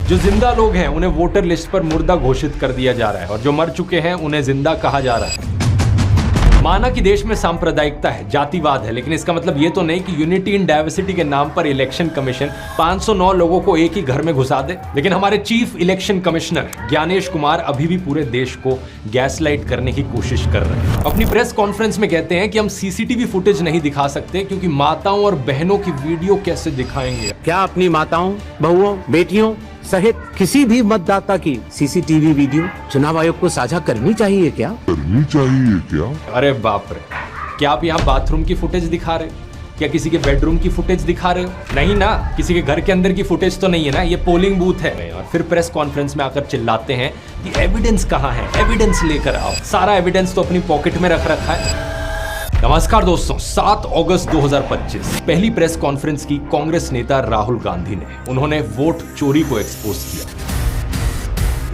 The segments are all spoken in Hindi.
जो जिंदा लोग हैं उन्हें वोटर लिस्ट पर मुर्दा घोषित कर दिया जा रहा है और जो मर चुके हैं उन्हें जिंदा कहा जा रहा है। माना कि देश में सांप्रदायिकता है, जातिवाद है, लेकिन इसका मतलब ये तो नहीं कि यूनिटी इन डाइवर्सिटी के नाम पर इलेक्शन कमीशन 509 लोगों को एक ही घर में घुसा दे। लेकिन हमारे chief election commissioner Gyanesh Kumar अभी भी पूरे देश को गैसलाइट करने की कोशिश कर रहे हैं। अपनी प्रेस कॉन्फ्रेंस में कहते हैं कि हम सीसीटीवी फुटेज नहीं दिखा सकते क्योंकि माताओं और बहनों की वीडियो कैसे दिखाएंगे। क्या अपनी माताओं, बहुओं, बेटियों सहित किसी भी मतदाता की सीसीटीवी वीडियो चुनाव आयोग को साझा करनी चाहिए क्या? अरे बाप रे, क्या आप यहाँ बाथरूम की फुटेज दिखा रहे हो? क्या किसी के बेडरूम की फुटेज दिखा रहे हो? नहीं ना, किसी के घर के अंदर की फुटेज तो नहीं है ना, ये पोलिंग बूथ है। और फिर प्रेस कॉन्फ्रेंस में आकर चिल्लाते हैं कि एविडेंस कहाँ है, एविडेंस लेकर आओ। सारा एविडेंस तो अपनी पॉकेट में रख रखा है। नमस्कार दोस्तों, 7 अगस्त 2025 पहली प्रेस कॉन्फ्रेंस की कांग्रेस नेता राहुल गांधी ने। उन्होंने वोट चोरी को एक्सपोज किया।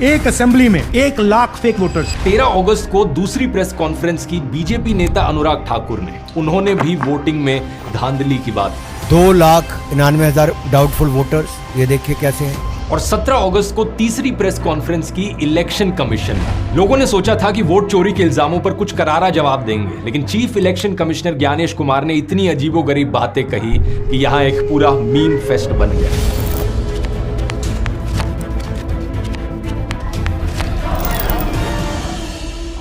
एक असेंबली में 1 लाख फेक वोटर्स। 13 अगस्त को दूसरी प्रेस कॉन्फ्रेंस की बीजेपी नेता अनुराग ठाकुर ने। उन्होंने भी वोटिंग में धांधली की बात। 2,99,000 डाउटफुल वोटर्स, ये देखिए कैसे हैं। और 17 अगस्त को तीसरी प्रेस कॉन्फ्रेंस की इलेक्शन कमीशन में। लोगों ने सोचा था कि वोट चोरी के इल्जामों पर कुछ करारा जवाब देंगे, लेकिन chief election commissioner Gyanesh Kumar ने इतनी अजीबोगरीब बातें कही कि यहां एक पूरा मीम फेस्ट बन गया।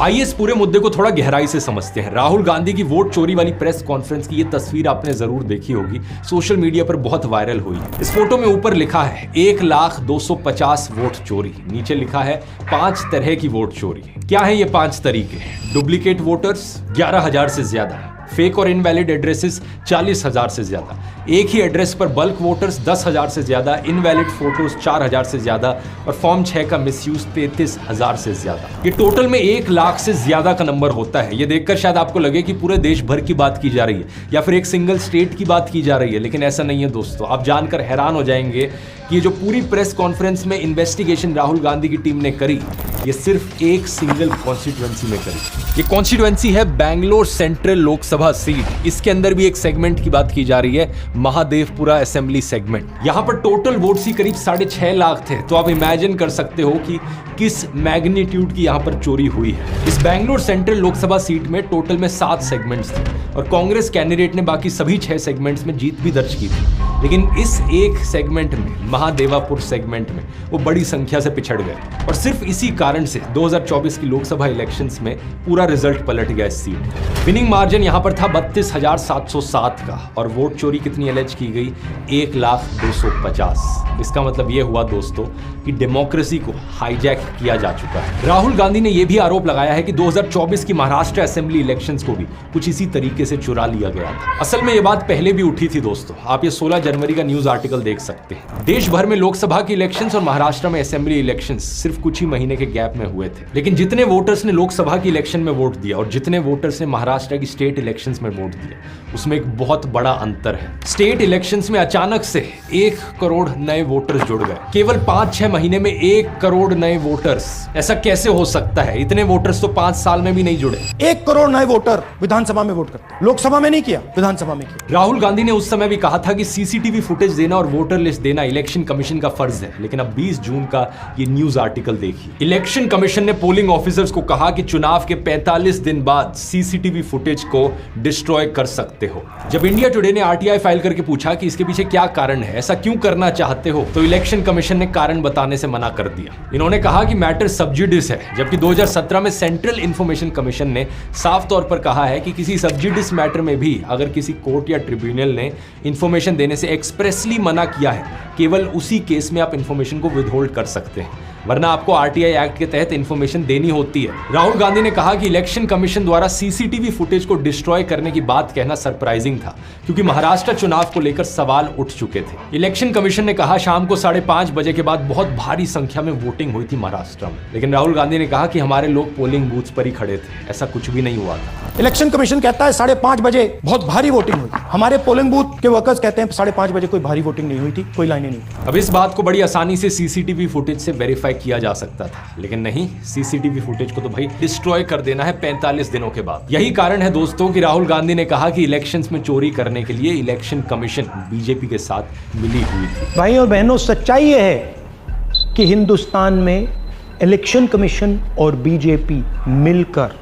आइए इस पूरे मुद्दे को थोड़ा गहराई से समझते हैं। राहुल गांधी की वोट चोरी वाली प्रेस कॉन्फ्रेंस की ये तस्वीर आपने जरूर देखी होगी, सोशल मीडिया पर बहुत वायरल हुई। इस फोटो में ऊपर लिखा है 1,250 वोट चोरी, नीचे लिखा है 5 तरह की वोट चोरी। क्या है ये 5 तरीके? डुप्लीकेट वोटर्स 11,000 से ज्यादा, फेक और इनवैलिड एड्रेसेस 40,000 से ज्यादा, एक ही एड्रेस पर बल्क वोटर्स 10,000 से ज्यादा, इनवैलिड फोटोज 4,000 से ज्यादा और फॉर्म 6 का मिसयूज 33,000 से ज्यादा। ये टोटल में 1 लाख से ज्यादा का नंबर होता है। ये देखकर शायद आपको लगे कि पूरे देश भर की बात की जा रही है या फिर एक सिंगल स्टेट की बात की जा रही है, लेकिन ऐसा नहीं है दोस्तों। आप जानकर हैरान हो जाएंगे कि ये जो पूरी प्रेस कॉन्फ्रेंस में इन्वेस्टिगेशन राहुल गांधी की टीम ने करी, ये सिर्फ एक सिंगल कॉन्स्टिट्यूएंसी में करी। ये कॉन्स्टिट्यूएंसी है बैंगलोर सेंट्रल लोकसभा सीट। इसके अंदर भी एक सेगमेंट की बात की जा रही है, महादेवपुरा असेंबली सेगमेंट। यहां पर टोटल वोट्स ही करीब 6.5 लाख थे। तो आप इमेजिन कर सकते हो कि किस मैग्नीट्यूड की यहां पर चोरी हुई है। इस बैंगलोर सेंट्रल लोकसभा सीट में टोटल में 7 सेगमेंट्स थे और कांग्रेस कैंडिडेट ने बाकी सभी 6 सेगमेंट्स में जीत भी दर्ज की थी। लेकिन इस एक सेगमेंट में, महादेवापुर सेगमेंट में, वो बड़ी संख्या से पिछड़ गए और सिर्फ इसी कारण से 2024 की लोकसभा इलेक्शंस में पूरा रिजल्ट पलट गया इस सीट। विनिंग मार्जिन यहां पर था 32,707 का और वोट चोरी कितनी एलेज की गई? 1,250,000। इसका मतलब यह हुआ दोस्तों कि डेमोक्रेसी को हाईजैक किया जा चुका है। राहुल गांधी ने यह भी आरोप लगाया है कि 2024 की महाराष्ट्र असेंबली इलेक्शंस को भी कुछ इसी तरीके से चुरा लिया गया था। असल में यह बात पहले भी उठी थी दोस्तों। आप ये 16 जनवरी का न्यूज आर्टिकल देख सकते हैं। देश भर में लोकसभा की इलेक्शंस और महाराष्ट्र में असेंबली इलेक्शंस सिर्फ कुछ ही महीने के गैप में हुए थे। लेकिन जितने वोटर्स ने लोकसभा की इलेक्शन में वोट दिया और जितने वोटर्स ने महाराष्ट्र की स्टेट इलेक्शंस में वोट दिया, उसमें एक बहुत बड़ा अंतर है। स्टेट इलेक्शंस में अचानक से 1 करोड़ नए वोटर्स जुड़ गए। केवल 5-6 महीने में 1 करोड़ नए वोटर्स। ऐसा कैसे हो सकता है? इतने वोटर्स तो 5 साल में भी नहीं जुड़े। 1 करोड़ नए वोटर विधानसभा में वोट करते, लोकसभा में नहीं किया, विधानसभा में किया। राहुल गांधी ने उस समय भी कहा था कि सीसीटीवी फुटेज देना और वोटर लिस्ट देना इलेक्शन कमीशन का फर्ज है। लेकिन अब 20 जून का ये न्यूज आर्टिकल देखिए। इलेक्शन कमीशन ने पोलिंग ऑफिसर्स को कहा कि चुनाव के 45 दिन बाद सीसीटीवी फुटेज को डिस्ट्रॉय कर सकते हो। जब इंडिया टुडे ने आरटीआई फाइल करके पूछा कि इसके पीछे क्या कारण है, ऐसा क्यों करना चाहते हो, तो इलेक्शन कमीशन ने कारण बताने से मना कर दिया। इन्होंने कहा कि मैटर सब जुडिस है, जबकि 2017 में सेंट्रल इंफॉर्मेशन कमीशन ने साफ तौर पर कहा है कि किसी सब जुडिस मैटर में भी अगर किसी कोर्ट या ट्रिब्यूनल ने इंफॉर्मेशन देने से एक्सप्रेसली मना किया है, केवल उसी केस में आप इंफॉर्मेशन को विदहोल्ड कर सकते हैं, वरना आपको आरटीआई एक्ट के तहत इंफॉर्मेशन देनी होती है। राहुल गांधी ने कहा कि इलेक्शन कमीशन द्वारा सीसीटीवी फुटेज को डिस्ट्रॉय करने की बात कहना सरप्राइजिंग था, क्योंकि महाराष्ट्र चुनाव को लेकर सवाल उठ चुके थे। इलेक्शन कमीशन ने कहा शाम को 5:30 बजे के बाद बहुत भारी संख्या में वोटिंग हुई थी महाराष्ट्र में। लेकिन राहुल गांधी ने कहा कि हमारे लोग पोलिंग बूथ्स पर ही खड़े थे, ऐसा कुछ भी नहीं हुआ था। इलेक्शन कमीशन कहता है 5:30 बजे बहुत भारी वोटिंग हुई। हमारे पोलिंग बूथ के वर्कर्स कहते हैं 5:30 बजे कोई भारी वोटिंग नहीं हुई थी, कोई लाइनें नहीं थी। अब इस बात को बड़ी आसानी से सीसीटीवी फुटेज से वेरीफाई किया जा सकता था, लेकिन नहीं, सीसीटीवी फुटेज को तो भाई डिस्ट्रॉय कर देना है 45 दिनों के बाद। यही कारण है दोस्तों कि राहुल गांधी ने कहा कि इलेक्शंस में चोरी करने के लिए इलेक्शन कमीशन बीजेपी के साथ मिली हुई थी। भाई और बहनों, सच्चाई ये है कि हिंदुस्तान में इलेक्शन कमीशन और बीजेपी मिलकर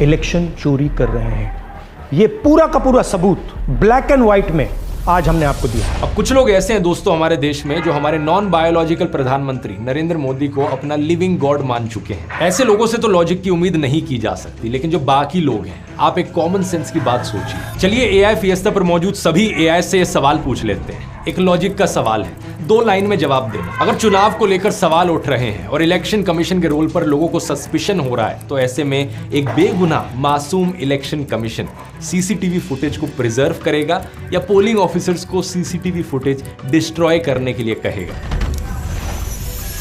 इलेक्शन चोरी कर रहे हैं। ये पूरा का पूरा सबूत ब्लैक एंड व्हाइट में आज हमने आपको दिया। अब कुछ लोग ऐसे हैं दोस्तों हमारे देश में जो हमारे नॉन बायोलॉजिकल प्रधानमंत्री नरेंद्र मोदी को अपना लिविंग गॉड मान चुके हैं। ऐसे लोगों से तो लॉजिक की उम्मीद नहीं की जा सकती, लेकिन जो बाकी लोग हैं, आप एक कॉमन सेंस की बात सोचिए। चलिए एआई फिएस्टा पर मौजूद सभी एआई से ये सवाल पूछ लेते हैं। एक लॉजिक का सवाल है, 2 लाइन में जवाब देना। अगर चुनाव को लेकर सवाल उठ रहे हैं और इलेक्शन कमीशन के रोल पर लोगों को सस्पिशन हो रहा है, तो ऐसे में एक बेगुनाह मासूम इलेक्शन कमीशन सीसीटीवी फुटेज को प्रिजर्व करेगा या पोलिंग ऑफिसर्स को सीसीटीवी फुटेज डिस्ट्रॉय करने के लिए कहेगा?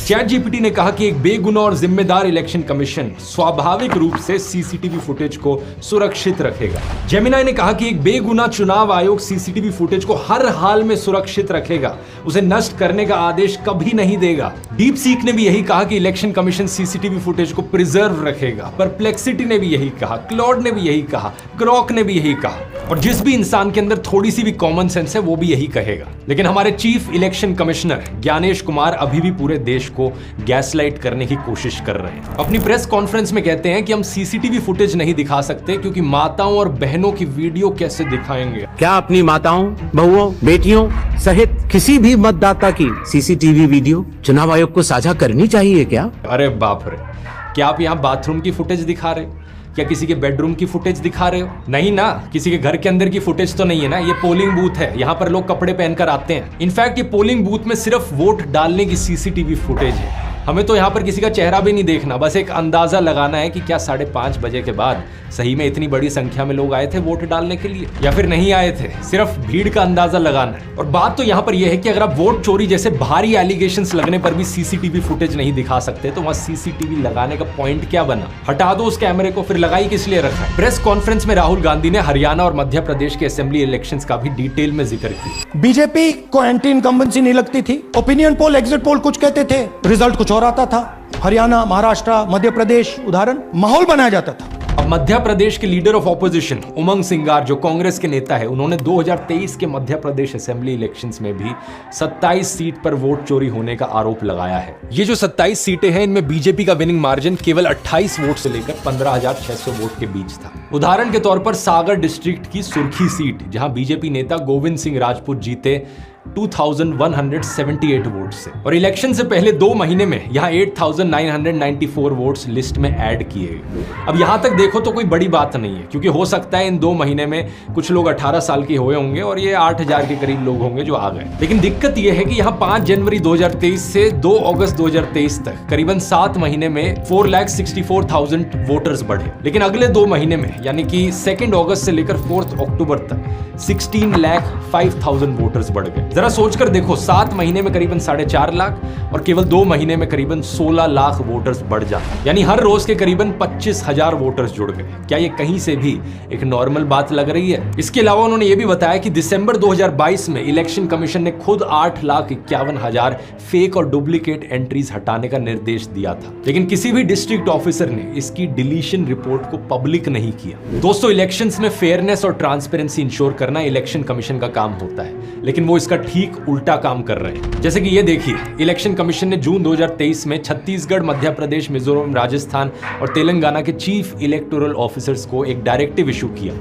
चैट जीपीटी ने कहा कि एक बेगुनाह और जिम्मेदार इलेक्शन कमीशन स्वाभाविक रूप से सीसीटीवी फुटेज को सुरक्षित रखेगा। जेमिनाई ने कहा कि एक बेगुनाह चुनाव आयोग सीसीटीवी फुटेज को हर हाल में सुरक्षित रखेगा, उसे नष्ट करने का आदेश कभी नहीं देगा। डीप सीक ने भी यही कहा कि इलेक्शन कमीशन सीसीटीवी फुटेज को प्रिजर्व रखेगा। परप्लेक्सिटी ने भी यही कहा, क्लॉड ने भी यही कहा, ग्रॉक ने भी यही कहा, और जिस भी इंसान के अंदर थोड़ी सी भी कॉमन सेंस है वो भी यही कहेगा। लेकिन हमारे chief election commissioner Gyanesh Kumar अभी भी पूरे देश को गैसलाइट करने की कोशिश कर रहे हैं। अपनी प्रेस कॉन्फ्रेंस में कहते हैं कि हम सीसीटीवी फुटेज नहीं दिखा सकते क्योंकि माताओं और बहनों की वीडियो कैसे दिखाएंगे। क्या अपनी माताओं, बहुओं, बेटियों सहित किसी भी मतदाता की सीसीटीवी वीडियो चुनाव आयोग को साझा करनी चाहिए क्या? अरे बाप रे, क्या आप यहाँ बाथरूम की फुटेज दिखा रहे हो? क्या किसी के बेडरूम की फुटेज दिखा रहे हो? नहीं ना, किसी के घर के अंदर की फुटेज तो नहीं है ना। ये पोलिंग बूथ है, यहाँ पर लोग कपड़े पहनकर आते हैं। इनफैक्ट ये पोलिंग बूथ में सिर्फ वोट डालने की सीसीटीवी फुटेज है। हमें तो यहाँ पर किसी का चेहरा भी नहीं देखना, बस एक अंदाजा लगाना है कि क्या 5:30 बजे के बाद सही में इतनी बड़ी संख्या में लोग आए थे वोट डालने के लिए या फिर नहीं आए थे। सिर्फ भीड़ का अंदाजा लगाना है। और बात तो यहाँ पर यह है कि अगर आप वोट चोरी जैसे भारी एलिगेशंस लगने पर भी सीसीटीवी फुटेज नहीं दिखा सकते तो वहां सीसीटीवी लगाने का पॉइंट क्या बना? हटा दो उस कैमरे को, फिर लगाई किस लिए रखा है? प्रेस कॉन्फ्रेंस में राहुल गांधी ने हरियाणा और मध्य प्रदेश के असेंबली इलेक्शंस का भी डिटेल में जिक्र किया। बीजेपी को एंटी इनकम्बेंसी नहीं लगती थी। ओपिनियन पोल, एग्जिट पोल कुछ कहते थे, रिजल्ट कुछ और आता था। हरियाणा, महाराष्ट्र, मध्य प्रदेश उदाहरण, माहौल बनाया जाता था। अब मध्य प्रदेश के लीडर ऑफ ऑपोजिशन उमंग सिंगार जो कांग्रेस के नेता है, उन्होंने 2023 के मध्य प्रदेश असेंबली इलेक्शंस में भी 27 सीट पर वोट चोरी होने का आरोप लगाया है। ये जो 27 सीटें हैं, इनमें बीजेपी का विनिंग मार्जिन केवल 28 वोट से लेकर 15,600 वोट के बीच था। उदाहरण के तौर पर सागर डिस्ट्रिक्ट की सुर्खी सीट, जहां बीजेपी नेता गोविंद सिंह राजपूत जीते 2178 वोट से, और इलेक्शन से पहले 2 महीने में यहां 8994 वोट्स लिस्ट में ऐड किए गए। अब यहां तक देखो तो कोई बड़ी बात नहीं है, क्योंकि हो सकता है इन 2 महीने में कुछ लोग 18 साल के हुए होंगे और ये 8000 के करीब लोग होंगे जो आ गए। लेकिन दिक्कत यह है कि यहां 5 जनवरी 2023 से 2 अगस्त 2023 तक करीबन 7 महीने में 4,64,000 वोटर्स बढ़े। लेकिन अगले 2 महीने में यानी कि 2 अगस्त से लेकर 4 अक्टूबर तक 16,05,000 वोटर्स बढ़ गए। जरा सोचकर देखो, 7 महीने में करीबन 4.5 लाख और केवल 2 महीने में करीबन 16 लाख वोटर्स बढ़ जाते, यानी हर रोज के करीबन 25,000 वोटर्स जुड़ गए। क्या ये कहीं से भी एक नॉर्मल बात लग रही है? इसके अलावा उन्होंने ये भी बताया कि दिसंबर 2022 में इलेक्शन कमीशन ने खुद 8,51,000 फेक और डुप्लीकेट एंट्रीज हटाने का निर्देश दिया था, लेकिन किसी भी डिस्ट्रिक्ट ऑफिसर ने इसकी डिलीशन रिपोर्ट को पब्लिक नहीं किया। दोस्तों, इलेक्शंस में फेयरनेस और ट्रांसपेरेंसी इंश्योर करना इलेक्शन कमीशन का काम होता है, लेकिन वो इसका ठीक उल्टा काम कर रहे हैं। जैसे कि ये देखिए, इलेक्शन कमीशन ने जून 2023 में छत्तीसगढ़, मध्य प्रदेश, मिजोरम, राजस्थान और तेलंगाना के चीफ इलेक्टोरल ऑफिसर्स को एक डायरेक्टिव इशू किया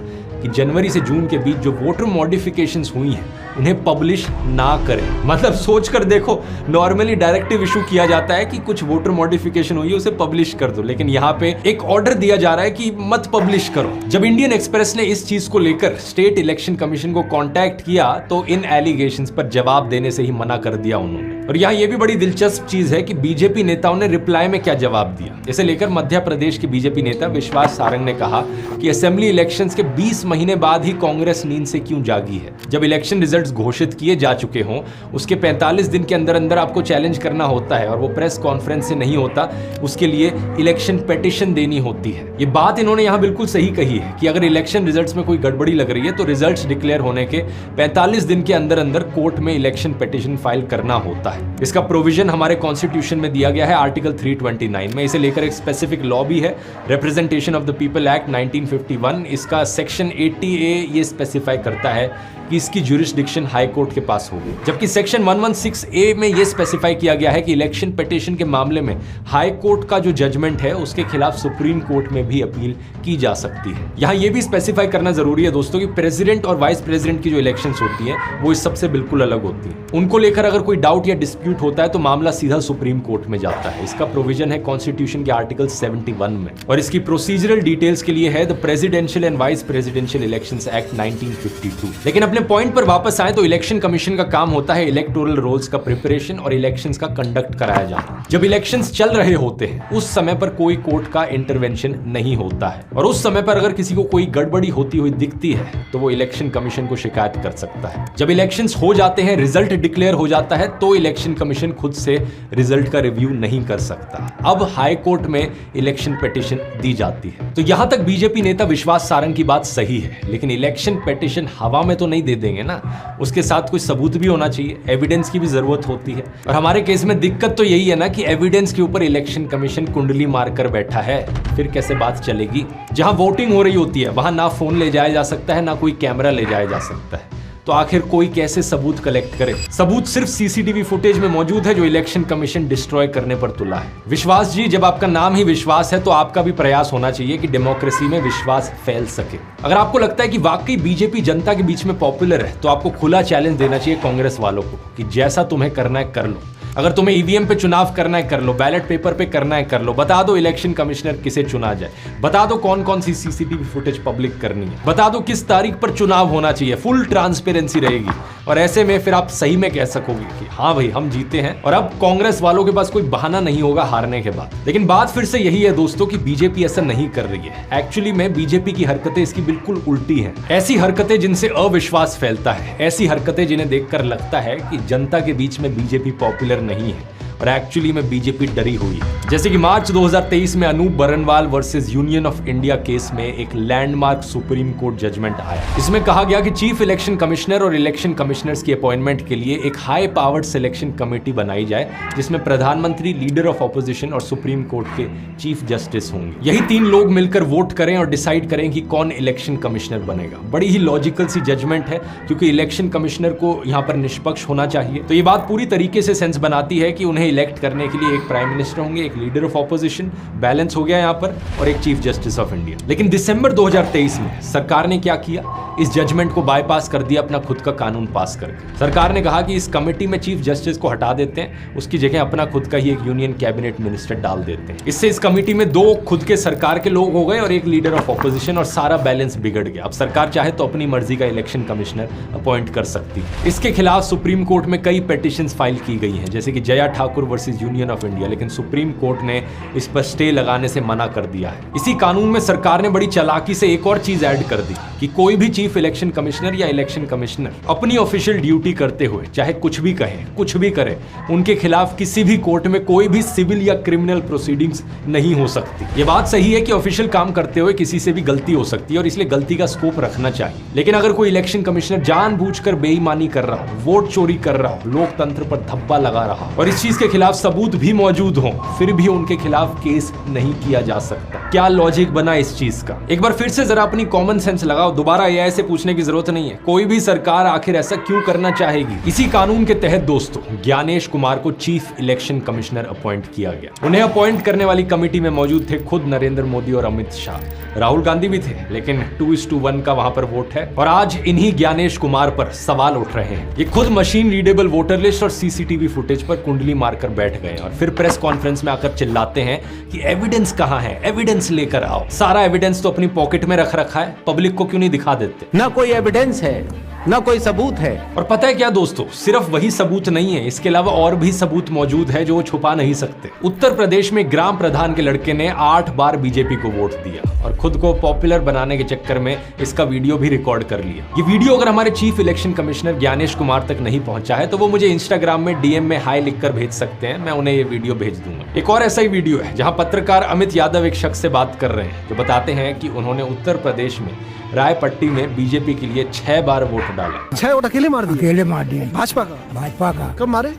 कि जनवरी से जून के बीच जो वोटर मॉडिफिकेशंस हुई हैं उन्हें पब्लिश ना करें। मतलब सोचकर देखो, नॉर्मली डायरेक्टिव इशू किया जाता है कि कुछ वोटर मॉडिफिकेशन हुई है उसे पब्लिश कर दो, लेकिन यहाँ पे एक ऑर्डर दिया जा रहा है कि मत पब्लिश करो। जब इंडियन एक्सप्रेस ने इस चीज को लेकर स्टेट इलेक्शन कमीशन को कांटेक्ट किया तो इन एलिगेशंस पर जवाब देने से ही मना कर दिया उन्होंने। और यहाँ ये भी बड़ी दिलचस्प चीज है कि बीजेपी नेताओं ने रिप्लाई में क्या जवाब दिया। इसे लेकर मध्य प्रदेश के बीजेपी नेता विश्वास सारंग ने कहा कि असेंबली इलेक्शंस के 20 महीने बाद ही कांग्रेस नींद से क्यों जागी है? जब इलेक्शन रिजल्ट्स घोषित किए जा चुके हों, उसके 45 दिन के अंदर अंदर आपको चैलेंज करना होता है, और वो प्रेस कॉन्फ्रेंस से नहीं होता, उसके लिए इलेक्शन पिटीशन देनी होती है। ये बात इन्होंने यहाँ बिल्कुल सही कही है कि अगर इलेक्शन रिजल्ट्स में कोई गड़बड़ी लग रही है तो रिजल्ट्स डिक्लेयर होने के 45 दिन के अंदर अंदर कोर्ट में इलेक्शन पिटीशन फाइल करना होता है। इसका प्रोविजन हमारे कॉन्स्टिट्यूशन में दिया गया है आर्टिकल 329 में। इसे लेकर एक स्पेसिफिक लॉ भी है, representation of the people act 1951। इसका सेक्शन 80A ये स्पेसिफाई करता है कि इसकी ज्यूरिसडिक्शन हाई कोर्ट के पास होगी, जबकि सेक्शन 116A में यह स्पेसिफाई किया गया है कि इलेक्शन पिटीशन के मामले में हाई कोर्ट का जो जजमेंट है उसके खिलाफ सुप्रीम कोर्ट में भी अपील की जा सकती है। यहां यह भी स्पेसिफाई करना जरूरी है दोस्तों कि प्रेसिडेंट और वाइस प्रेसिडेंट की जो इलेक्शंस होती हैं वो इस सबसे बिल्कुल अलग होती है। उनको लेकर अगर कोई डाउट या डिस्प्यूट होता है तो मामला सीधा सुप्रीम कोर्ट में जाता है। इसका प्रोविजन है कॉन्स्टिट्यूशन के आर्टिकल 71 में, और इसकी प्रोसीजरल डिटेल्स के लिए है the presidential and vice presidential elections act 1952। लेकिन अपने पॉइंट पर वापस आए तो इलेक्शन कमीशन का काम होता है इलेक्टोरल रोल्स का प्रिपरेशन और इलेक्शंस का कंडक्ट कराया जाना। जब इलेक्शंस चल रहे होते हैं उस समय पर कोई कोर्ट का इंटरवेंशन नहीं होता है, और उस समय पर अगर किसी को कोई गड़बड़ी होती हुई दिखती है तो वो इलेक्शन कमीशन को शिकायत कर सकता है। जब इलेक्शंस हो जाते हैं, रिजल्ट डिक्लेयर हो जाता है, तो इलेक्शन कमीशन खुद से रिजल्ट का रिव्यू नहीं कर सकता। अब हाई कोर्ट में इलेक्शन पिटीशन दी जाती है। तो यहां तक बीजेपी नेता विश्वास सारंग की बात सही है, लेकिन इलेक्शन पिटीशन हवा में तो नहीं दे देंगे ना, उसके साथ कोई सबूत भी होना चाहिए, एविडेंस की भी जरूरत होती है। और हमारे केस में दिक्कत तो यही है ना कि एविडेंस के ऊपर इलेक्शन कमीशन कुंडली मारकर बैठा है, फिर कैसे बात चलेगी। जहां वोटिंग हो रही होती है वहां ना फोन ले जाया जा सकता है, ना कोई कैमरा ले जाया जा सकता है, तो आखिर कोई कैसे सबूत कलेक्ट करे। सबूत सिर्फ सीसीटीवी फुटेज में मौजूद है जो इलेक्शन कमीशन डिस्ट्रॉय करने पर तुला है। विश्वास जी, जब आपका नाम ही विश्वास है तो आपका भी प्रयास होना चाहिए कि डेमोक्रेसी में विश्वास फैल सके। अगर आपको लगता है कि वाकई बीजेपी जनता के बीच में पॉपुलर है तो आपको खुला चैलेंज देना चाहिए कांग्रेस वालों को कि जैसा तुम्हें करना है कर लो। अगर तुम्हें ईवीएम पे चुनाव करना है कर लो, बैलेट पेपर पे करना है कर लो, बता दो इलेक्शन कमिश्नर किसे चुना जाए, बता दो कौन कौन सी सीसीटीवी फुटेज पब्लिक करनी है, बता दो किस तारीख पर चुनाव होना चाहिए, फुल ट्रांसपेरेंसी रहेगी। और ऐसे में फिर आप सही में कह सकोगे कि हाँ भाई हम जीते हैं, और अब कांग्रेस वालों के पास कोई बहाना नहीं होगा हारने के बाद। लेकिन बात फिर से यही है दोस्तों कि बीजेपी ऐसा नहीं कर रही है। एक्चुअली में बीजेपी की हरकतें इसकी बिल्कुल उल्टी हैं। ऐसी हरकतें जिनसे अविश्वास फैलता है, ऐसी हरकतें जिन्हें देखकर लगता है कि जनता के बीच में बीजेपी पॉपुलर नहीं है और एक्चुअली में बीजेपी डरी हुई है। जैसे कि मार्च 2023 में Anoop Barnwal versus Union of India case में एक लैंडमार्क सुप्रीम कोर्ट जजमेंट आया। इसमें कहा गया कि चीफ इलेक्शन कमिश्नर और इलेक्शन कमिश्नर्स की अपॉइंटमेंट के लिए एक हाई पावर्ड सिलेक्शन कमेटी बनाई जाए जिसमें प्रधानमंत्री, लीडर ऑफ ऑपोजिशन और सुप्रीम कोर्ट के चीफ जस्टिस होंगे। यही तीन लोग मिलकर वोट करें और डिसाइड करें कि कौन इलेक्शन कमिश्नर बनेगा। बड़ी ही लॉजिकल सी जजमेंट है क्योंकि इलेक्शन कमिश्नर को यहाँ पर निष्पक्ष होना चाहिए। तो ये बात पूरी तरीके से सेंस बनाती है कि उन्हें इलेक्ट करने के लिए एक प्राइम मिनिस्टर होंगे, एक लीडर ऑफ ऑपोजिशन, बैलेंस हो गया यहाँ पर, और एक चीफ जस्टिस ऑफ इंडिया। लेकिन दिसंबर 2023 में सरकार ने क्या किया, इस जजमेंट को बाईपास कर दिया अपना खुद का कानून पास करके। सरकार ने कहा कि इस कमेटी में चीफ जस्टिस को हटा देते हैं, उसकी जगह अपना खुद का ही एक यूनियन कैबिनेट मिनिस्टर डाल देते हैं। इससे इस कमेटी में दो खुद के सरकार के लोग हो गए और एक लीडर ऑफ ऑपोजिशन, और सारा बैलेंस बिगड़ गया। अब सरकार चाहे तो अपनी मर्जी का इलेक्शन कमिश्नर अपॉइंट कर सकती है। इसके खिलाफ सुप्रीम कोर्ट में कई पिटीशंस फाइल की गई हैं, जैसे कि Jaya Thakur versus Union of India, लेकिन सुप्रीम कोर्ट ने इस पर स्टे लगाने से मना कर दिया है। इसी कानून में सरकार ने बड़ी चालाकी से एक और चीज ऐड कर दी कि कोई भी चीफ इलेक्शन कमिश्नर या इलेक्शन कमिश्नर अपनी ऑफिशियल ड्यूटी करते हुए चाहे कुछ भी कहे, कुछ भी करे, उनके खिलाफ किसी भी कोर्ट में कोई भी सिविल या क्रिमिनल प्रोसीडिंग्स नहीं हो सकती। ये बात सही है कि ऑफिशियल काम करते हुए किसी से भी गलती हो सकती है और इसलिए गलती का स्कोप रखना चाहिए। लेकिन अगर कोई इलेक्शन कमिश्नर जानबूझकर बेईमानी कर रहा हो, वोट चोरी कर रहा हो, लोकतंत्र पर धब्बा लगा रहा हो और इस चीज के खिलाफ सबूत भी मौजूद हो, फिर भी उनके खिलाफ केस नहीं किया जा सकता। क्या लॉजिक बना इस चीज का? एक बार फिर से जरा अपनी कॉमन सेंस लगाओ। दोबारा एआई से पूछने की जरूरत नहीं है। कोई भी सरकार आखिर ऐसा क्यों करना चाहेगी? इसी कानून के तहत दोस्तों ज्ञानेश कुमार को चीफ इलेक्शन कमिश्नर अपॉइंट किया गया। उन्हें अपॉइंट करने वाली कमेटी में मौजूद थे खुद नरेंद्र मोदी और अमित शाह, राहुल गांधी भी थे, लेकिन 2:1 का वहां पर वोट है। और आज इन्हीं ज्ञानेश कुमार पर सवाल उठ रहे हैं। ये खुद मशीन रीडेबल वोटर लिस्ट और सीसीटीवी फुटेज पर कुंडली मारकर बैठ गए और फिर प्रेस कॉन्फ्रेंस में आकर चिल्लाते हैं कि एविडेंस कहां है, एविडेंस लेकर आओ। सारा एविडेंस तो अपनी पॉकेट में रख रखा है, पब्लिक को क्यों नहीं दिखा देते? ना कोई एविडेंस है, ना कोई सबूत है। और पता है क्या दोस्तों, सिर्फ वही सबूत नहीं है, इसके अलावा और भी सबूत मौजूद है जो वो छुपा नहीं सकते। उत्तर प्रदेश में ग्राम प्रधान के लड़के ने 8 बार बीजेपी को वोट दिया और खुद को पॉपुलर बनाने के चक्कर में इसका वीडियो भी रिकॉर्ड कर लिया। ये वीडियो अगर हमारे chief election commissioner Gyanesh Kumar तक नहीं पहुंचा है तो वो मुझे इंस्टाग्राम में डीएम में हाई लिखकर भेज सकते हैं, मैं उन्हें ये वीडियो भेज दूंगा। एक और ऐसा ही वीडियो है जहां पत्रकार अमित यादव एक शख्स से बात कर रहे हैं जो बताते हैं कि उन्होंने उत्तर प्रदेश में रायपट्टी में बीजेपी के लिए 6 बार वोट डाला। 6 वोट अकेले मार दिए? अकेले मार दिए। भाजपा का? भाजपा का। कब मारे?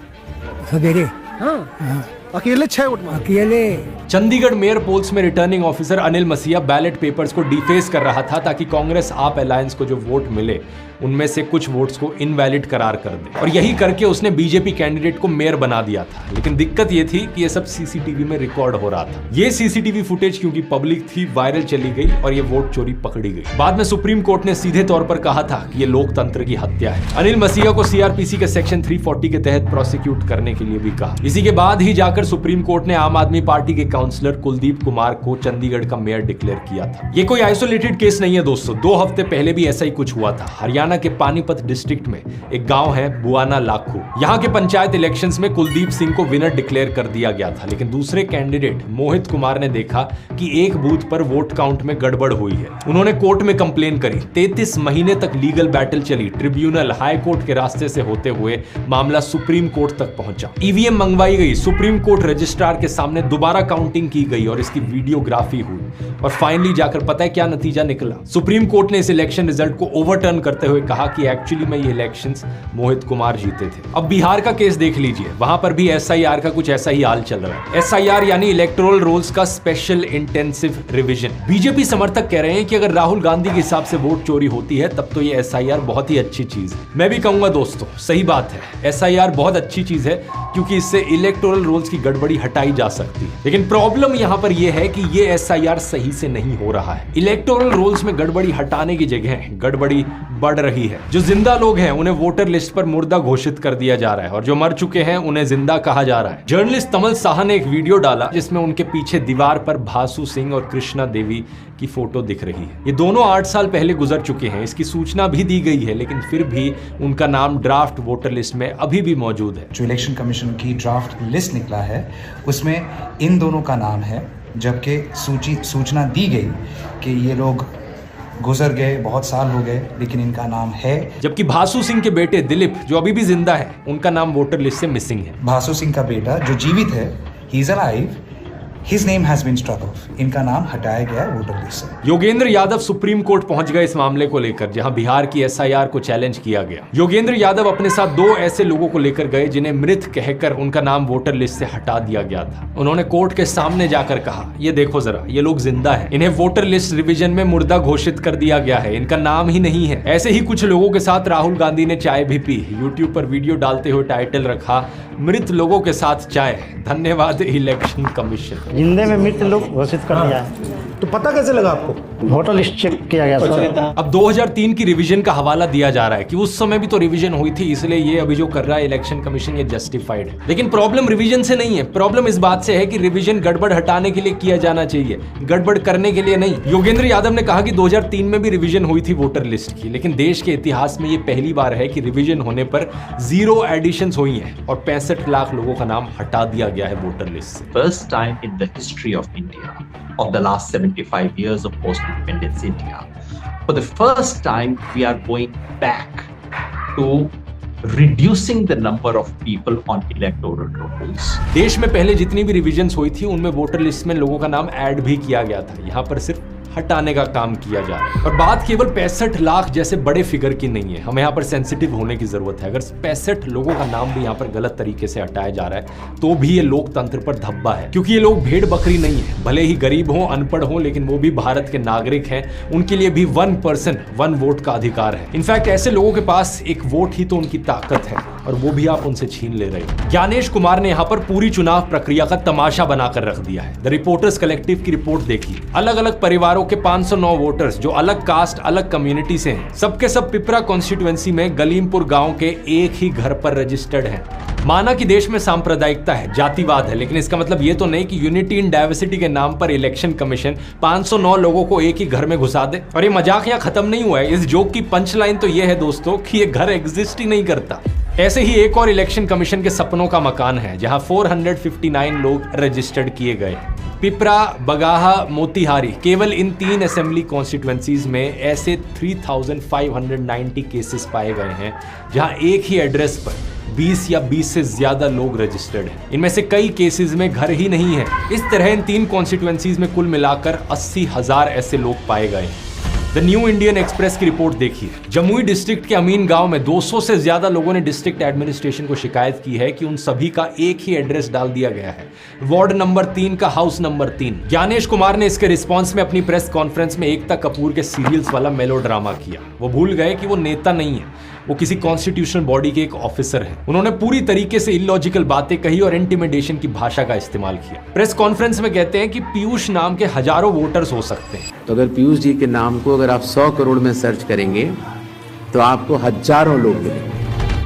सवेरे। हाँ। अकेले 6 वोट मारे? अकेले चंडीगढ़ मेयर पोल्स में रिटर्निंग ऑफिसर अनिल मसीहा बैलेट पेपर्स को डिफेस कर रहा था ताकि कांग्रेस आप अलायंस को जो वोट मिले उनमें से कुछ वोट्स को इनवैलिड करार कर दे, और यही करके उसने बीजेपी कैंडिडेट को मेयर बना दिया था। लेकिन दिक्कत यह थी कि यह सब सीसीटीवी में रिकॉर्ड हो रहा था। यह सीसीटीवी फुटेज क्योंकि पब्लिक थी वायरल चली गई और यह वोट चोरी पकड़ी गई। बाद में सुप्रीम कोर्ट ने सीधे तौर पर कहा था कि यह लोकतंत्र की हत्या है। अनिल मसीहा को सीआरपीसी के सेक्शन 340 के तहत प्रोसिक्यूट करने के लिए भी कहा। इसी के बाद ही जाकर सुप्रीम कोर्ट ने आम आदमी पार्टी के काउंसलर कुलदीप कुमार को चंडीगढ़ का मेयर डिक्लेयर किया था। यह कोई आइसोलेटेड केस नहीं है दोस्तों, 2 हफ्ते पहले भी ऐसा ही कुछ हुआ था। हरियाणा के पानीपत डिस्ट्रिक्ट में एक गांव है बुआना लाखू। यहां के पंचायत इलेक्शंस में कुलदीप सिंह को विनर डिक्लेयर कर दिया गया था, लेकिन दूसरे कैंडिडेट मोहित कुमार ने देखा कि एक बूथ पर वोट काउंट में गड़बड़ हुई है। उन्होंने कोर्ट में कंप्लेन करी। 33 महीने तक लीगल बैटल चली। ट्रिब्यूनल, हाई कोर्ट के रास्ते से होते हुए मामला सुप्रीम कोर्ट तक पहुंचा। ईवीएम मंगवाई गई, सुप्रीम कोर्ट रजिस्ट्रार के सामने दोबारा काउंटिंग की गई और इसकी वीडियोग्राफी हुई, और फाइनली जाकर पता है क्या नतीजा निकला। सुप्रीम कोर्ट ने इस इलेक्शन रिजल्ट को ओवरटर्न करते हुए कहा कि एक्चुअली में ये इलेक्शंस मोहित कुमार जीते थे। अब बिहार का केस देख लीजिए, वहां पर भी एसआईआर का कुछ ऐसा ही हाल चल रहा है। एसआईआर यानी इलेक्टोरल रोल्स का स्पेशल इंटेंसिव रिवीजन। बीजेपी समर्थक कह रहे हैं कि अगर राहुल गांधी के हिसाब से वोट चोरी होती है तब तो ये एसआईआर बहुत ही अच्छी चीज है। मैं भी कहूंगा दोस्तों, सही बात है, एसआईआर बहुत अच्छी चीज है क्योंकि इससे इलेक्टोरल रोल्स की गड़बड़ी हटाई जा सकती है। लेकिन प्रॉब्लम यहां पर यह है कि ये एसआईआर सही से नहीं हो रहा है। इलेक्टोरल रोल्स में गड़बड़ी हटाने की जगह गड़बड़ी बढ़ रही है। जो जिंदा लोग हैं उन्हें वोटर लिस्ट पर मुर्दा घोषित कर दिया जा रहा है और जो मर चुके हैं उन्हें जिंदा कहा जा रहा है। जर्नलिस्ट तमल साहा ने एक वीडियो डाला जिसमें उनके पीछे दीवार पर भासु सिंह और कृष्णा देवी की फोटो दिख रही है। ये दोनों 8 साल पहले गुजर चुके हैं। इसकी सूचना भी दी गई है, लेकिन फिर भी उनका नाम ड्राफ्ट वोटर लिस्ट में अभी भी मौजूद है। जो इलेक्शन कमीशन की ड्राफ्ट लिस्ट निकला है उसमें इन दोनों का नाम है, जबकि सूचना दी गई कि ये लोग गुजर गए, बहुत साल हो गए, लेकिन इनका नाम है। जबकि भासु सिंह के बेटे दिलीप जो अभी भी जिंदा है, उनका नाम वोटर लिस्ट से मिसिंग है। भासु सिंह का बेटा जो जीवित है, he is alive, His name has been struck off. इनका नाम हटाया गया है वोटर लिस्ट से। योगेंद्र यादव सुप्रीम कोर्ट पहुंच गए इस मामले को लेकर, जहां बिहार की एसआईआर को चैलेंज किया गया। योगेंद्र यादव अपने साथ 2 ऐसे लोगों को लेकर गए जिन्हें मृत कहकर उनका नाम वोटर लिस्ट से हटा दिया गया था। उन्होंने कोर्ट के सामने जाकर कहा, ये देखो जरा, ये लोग जिंदा है, इन्हें वोटर लिस्ट रिवीजन में मुर्दा घोषित कर दिया गया है, इनका नाम ही नहीं है। ऐसे ही कुछ लोगों के साथ राहुल गांधी ने चाय भी पी। यूट्यूब पर वीडियो डालते हुए टाइटल रखा, मृत लोगों के साथ चाय, धन्यवाद इलेक्शन कमीशन। जिंदे में मृत लोग घोषित कर दिया है। तो पता कैसे लगा आपको? वोटर लिस्ट चेक किया गया सर। अब 2003 की रिवीजन का हवाला दिया जा रहा है कि उस समय भी तो रिवीजन हुई थी, इसलिए ये अभी जो कर रहा है इलेक्शन कमीशन ये जस्टिफाइड है। लेकिन प्रॉब्लम रिवीजन से नहीं है, प्रॉब्लम इस बात से है कि रिवीजन गड़बड़ हटाने के लिए किया जाना चाहिए, गड़बड़ करने के लिए नहीं। योगेंद्र यादव ने कहा कि 2003 में भी रिवीजन हुई थी वोटर लिस्ट की, लेकिन देश के इतिहास में ये पहली बार है कि रिवीजन होने पर 0 एडिशंस हुई हैं और 65 लाख लोगों का नाम हटा दिया गया है वोटर लिस्ट से। First time in the history of India, of the last 75 years of post-independence India, for the first time we are going back to reducing the number of people on electoral rolls. देश में पहले जितनी भी रिवीजन्स हुई थी उनमें वोटर लिस्ट में लोगों का नाम ऐड भी किया गया था, यहाँ पर सिर्फ हटाने का काम किया जा रहा है। और बात केवल 65 लाख जैसे बड़े फिगर की नहीं है, हमें यहाँ पर सेंसिटिव होने की जरूरत है। अगर 65 लोगों का नाम भी यहाँ पर गलत तरीके से हटाया जा रहा है तो भी ये लोकतंत्र पर धब्बा है, क्योंकि ये लोग भेड़ बकरी नहीं है। भले ही गरीब हो, अनपढ़ हो, लेकिन वो भी भारत के नागरिक हैं, उनके लिए भी 1 पर्सन 1 वोट का अधिकार है। इनफैक्ट ऐसे लोगों के पास एक वोट ही तो उनकी ताकत है, और वो भी आप उनसे छीन ले रहे हैं। ज्ञानेश कुमार ने यहाँ पर पूरी चुनाव प्रक्रिया का तमाशा बनाकर रख दिया है। द रिपोर्टर्स कलेक्टिव की रिपोर्ट देखिए, अलग अलग परिवारों के 509 वोटर्स जो अलग कास्ट, अलग कम्युनिटी से हैं, सबके सब पिपरा कॉन्स्टिट्यूएंसी में गलीमपुर गांव के एक ही घर पर रजिस्टर्ड हैं। माना कि देश में सांप्रदायिकता है, जातिवाद है, लेकिन इसका मतलब ये तो नहीं कि यूनिटी इन डाइवर्सिटी के नाम पर इलेक्शन कमीशन 509 लोगों को एक ही घर में घुसा दे। और ये मजाक यहाँ खत्म नहीं हुआ है। इस जोक की पंच लाइन तो ये है दोस्तों कि ये घर एग्जिस्ट ही नहीं करता। ऐसे ही एक और इलेक्शन कमीशन के सपनों का मकान है जहां 459 लोग रजिस्टर्ड किए गए। पिपरा, बगाहा, मोतिहारी, केवल इन 3 असेंबली कॉन्स्टिट्यूएंसीज में ऐसे 3590 केसेस पाए गए हैं जहां एक ही एड्रेस पर 20 या 20 से ज्यादा लोग रजिस्टर्ड हैं। इनमें से कई केसेस में घर ही नहीं है। इस तरह इन 3 कॉन्स्टिट्यूएंसीज में कुल मिलाकर 80,000 ऐसे लोग पाए गए हैं। द न्यू इंडियन एक्सप्रेस की रिपोर्ट देखिए। जमुई डिस्ट्रिक्ट के अमीन गांव में 200 से ज्यादा लोगों ने डिस्ट्रिक्ट एडमिनिस्ट्रेशन को शिकायत की है कि उन सभी का एक ही एड्रेस डाल दिया गया है, वार्ड नंबर 3 का हाउस नंबर 3। ज्ञानेश कुमार ने इसके रिस्पॉन्स में अपनी प्रेस कॉन्फ्रेंस में एकता कपूर के सीरियल्स वाला मेलोड्रामा किया। वो भूल गए कि वो नेता नहीं है, वो किसी कॉन्स्टिट्यूशनल बॉडी के एक ऑफिसर है। उन्होंने पूरी तरीके से इलॉजिकल बातें कही और इंटिमिडेशन की भाषा का इस्तेमाल किया। प्रेस कॉन्फ्रेंस में कहते हैं कि पीयूष नाम के हजारों वोटर्स हो सकते हैं। तो अगर पीयूष जी के नाम को अगर आप 100 करोड़ में सर्च करेंगे तो आपको हजारों लोग मिलेंगे।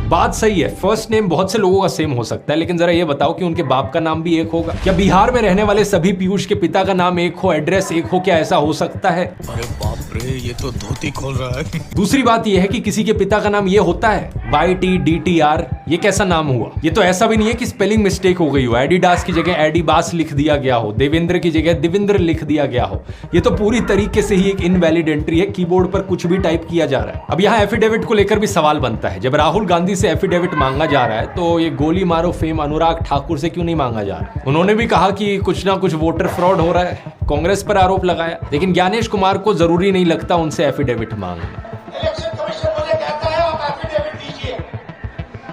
बात सही है, फर्स्ट नेम बहुत से लोगों का सेम हो सकता है, लेकिन जरा ये बताओ कि उनके बाप का नाम भी एक होगा? क्या बिहार में रहने वाले सभी पीयूष के पिता का नाम एक हो, एड्रेस एक हो? क्या ऐसा हो सकता है? अरे बाप रे, ये तो धोती खोल रहा है। दूसरी बात यह है कि किसी के पिता का नाम ये होता है, YTDTR, ये कैसा नाम हुआ? ये तो ऐसा भी नहीं है कि स्पेलिंग मिस्टेक हो गई हो, एडिडास की जगह एडिबास लिख दिया गया हो, देवेंद्र की जगह देवेंद्र लिख दिया गया हो। ये तो पूरी तरीके से ही एक इनवैलिड एंट्री है, कीबोर्ड पर कुछ भी टाइप किया जा रहा है। अब यहाँ एफिडेविट को लेकर भी सवाल बनता है। जब राहुल गांधी से एफिडेविट मांगा जा रहा है तो ये गोली मारो फेम अनुराग ठाकुर से क्यों नहीं मांगा जा रहा? उन्होंने भी कहा कि कुछ ना कुछ वोटर फ्रॉड हो रहा है, कांग्रेस पर आरोप लगाया, लेकिन ज्ञानेश कुमार को जरूरी नहीं लगता उनसे एफिडेविट मांगना। इलेक्शन कमीशन मुझे कहता है आप एफिडेविट दीजिए,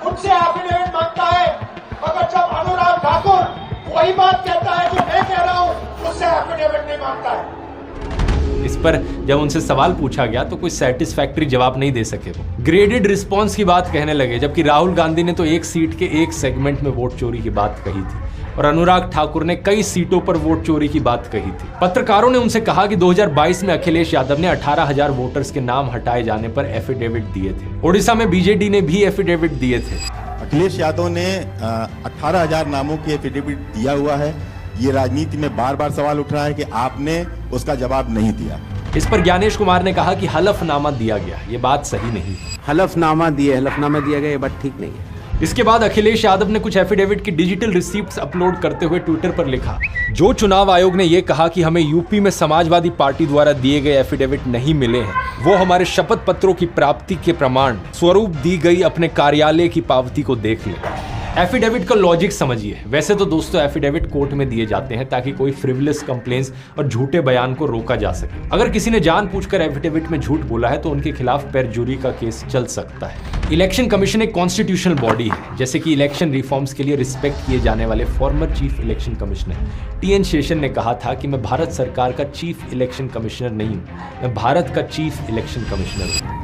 मुझसे एफिडेविट मांगता है, मगर जब अनुराग ठाकुर वही बात कहता है जो मैं कह रहा हूं, मुझसे एफिडेविट नहीं मांगता है। इस पर जब उनसे सवाल पूछा गया तो कोई सेटिस्फैक्टरी जवाब नहीं दे सके। वो ग्रेडेड रिस्पांस की बात कहने लगे, जबकि राहुल गांधी ने तो एक सीट के एक सेगमेंट में वोट चोरी की बात कही थी और अनुराग ठाकुर ने कई सीटों पर वोट चोरी की बात कही थी। पत्रकारों ने उनसे कहा कि 2022 में अखिलेश यादव ने 18,000 वोटर्स के नाम हटाए जाने पर एफिडेविट दिए थे। ओडिशा में बीजेडी ने भी एफिडेविट दिए थे। अखिलेश यादव ने 18,000 नामों की एफिडेविट दिया हुआ है। ये राजनीति में बार बार सवाल उठ रहा है कि आपने उसका जवाब नहीं दिया। इस पर ज्ञानेश कुमार ने कहा कि हलफनामा दिया गया, ये बात सही नहीं। हलफनामा दिया गया, ये बात ठीक नहीं है। इसके बाद अखिलेश यादव ने कुछ एफिडेविट की डिजिटल रिसीप्ट्स अपलोड करते हुए ट्विटर पर लिखा, जो चुनाव आयोग ने यह कहा कि हमें यूपी में समाजवादी पार्टी द्वारा दिए गए एफिडेविट नहीं मिले हैं, वो हमारे शपथ पत्रों की प्राप्ति के प्रमाण स्वरूप दी गई अपने कार्यालय की पावती को देख लें। एफिडेविट का लॉजिक समझिए। वैसे तो दोस्तों एफिडेविट कोर्ट में दिए जाते हैं ताकि कोई फ्रिवलेस कंप्लेंट्स और झूठे बयान को रोका जा सके। अगर किसी ने जानबूझकर एफिडेविट में झूठ बोला है तो उनके खिलाफ पेरजुरी का केस चल सकता है। इलेक्शन कमीशन एक कॉन्स्टिट्यूशनल बॉडी है, जैसे कि इलेक्शन रिफॉर्म्स के लिए रिस्पेक्ट किए जाने वाले former chief election commissioner TN Seshan ने कहा था कि मैं भारत सरकार का चीफ इलेक्शन कमिश्नर नहीं हूँ, मैं भारत का चीफ इलेक्शन कमिश्नर हूँ।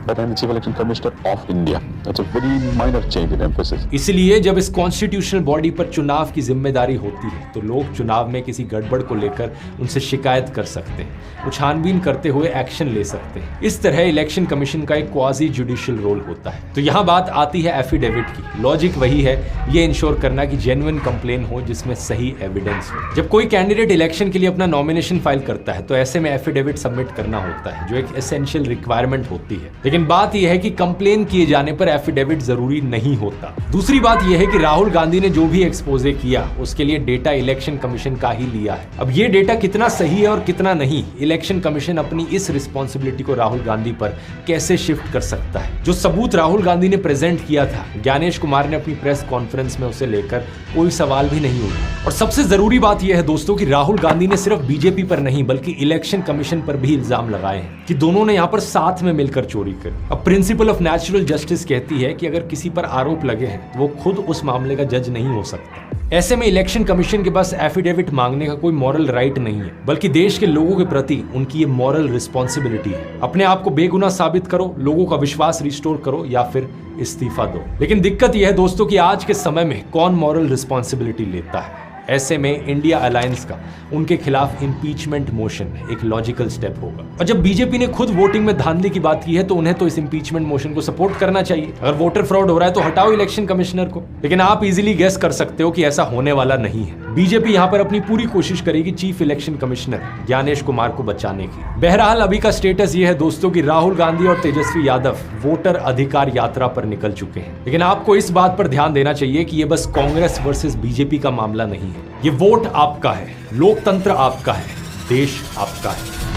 But I'm the Chief Election Commissioner of India. That's a very minor change in emphasis. इसलिए जब इस कॉन्स्टिट्यूशनल बॉडी पर चुनाव की जिम्मेदारी होती है तो लोग चुनाव में किसी गड़बड़ को लेकर उनसे शिकायत कर सकते हैं, वो छानबीन करते हुए एक्शन ले सकते हैं। इस तरह इलेक्शन कमीशन का एक क्वाजी जुडिशियल रोल होता है। तो यहाँ बात आती है एफिडेविट की। लॉजिक वही है, ये इंश्योर करना कि जेन्युइन कंप्लेन हो जिसमें सही एविडेंस हो। जब कोई कैंडिडेट इलेक्शन के लिए अपना नॉमिनेशन फाइल करता है तो ऐसे में एफिडेविट सबमिट करना होता है, जो एक एसेंशियल रिक्वायरमेंट होती है। लेकिन बात यह है कि कंप्लेन किए जाने पर एफिडेविट जरूरी नहीं होता। दूसरी बात यह है कि राहुल गांधी ने जो भी एक्सपोजे किया उसके लिए डेटा इलेक्शन कमीशन का ही लिया है। अब ये डेटा कितना सही है और कितना नहीं, इलेक्शन कमीशन अपनी इस रिस्पॉन्सिबिलिटी को राहुल गांधी पर कैसे शिफ्ट कर सकता है। जो सबूत राहुल गांधी ने प्रेजेंट किया था, ज्ञानेश कुमार ने अपनी प्रेस कॉन्फ्रेंस में उसे लेकर कोई सवाल भी नहीं उठाया। और सबसे जरूरी बात यह है दोस्तों कि राहुल गांधी ने सिर्फ बीजेपी पर नहीं बल्कि इलेक्शन कमीशन पर भी इल्जाम लगाए हैं कि दोनों ने यहाँ पर साथ में मिलकर चोरी करी। अब प्रिंसिपल ऑफ नेचुरल जस्टिस कहती है कि अगर किसी पर आरोप लगे हैं तो वो खुद उस मामले का जज नहीं हो सकता। ऐसे में इलेक्शन कमीशन के पास एफिडेविट मांगने का कोई मॉरल राइट नहीं है, बल्कि देश के लोगों के प्रति उनकी ये मॉरल रिस्पॉन्सिबिलिटी है। अपने आप को बेगुनाह साबित करो, लोगों का विश्वास रिस्टोर करो या फिर इस्तीफा दो। लेकिन दिक्कत यह है दोस्तों कि आज के समय में कौन मॉरल रिस्पॉन्सिबिलिटी लेता है। ऐसे में इंडिया अलायंस का उनके खिलाफ इंपीचमेंट मोशन एक लॉजिकल स्टेप होगा। और जब बीजेपी ने खुद वोटिंग में धांधली की बात की है तो उन्हें तो इस इंपीचमेंट मोशन को सपोर्ट करना चाहिए। अगर वोटर फ्रॉड हो रहा है तो हटाओ इलेक्शन कमिश्नर को। लेकिन आप इजीली गेस कर सकते हो कि ऐसा होने वाला नहीं है। बीजेपी यहां पर अपनी पूरी कोशिश करेगी chief election commissioner Gyanesh Kumar को बचाने की। बहरहाल अभी का स्टेटस यह है दोस्तों कि राहुल गांधी और तेजस्वी यादव वोटर अधिकार यात्रा पर निकल चुके हैं। लेकिन आपको इस बात पर ध्यान देना चाहिए कि यह बस कांग्रेस वर्सेस बीजेपी का मामला नहीं है। ये वोट आपका है, लोकतंत्र आपका है, देश आपका है।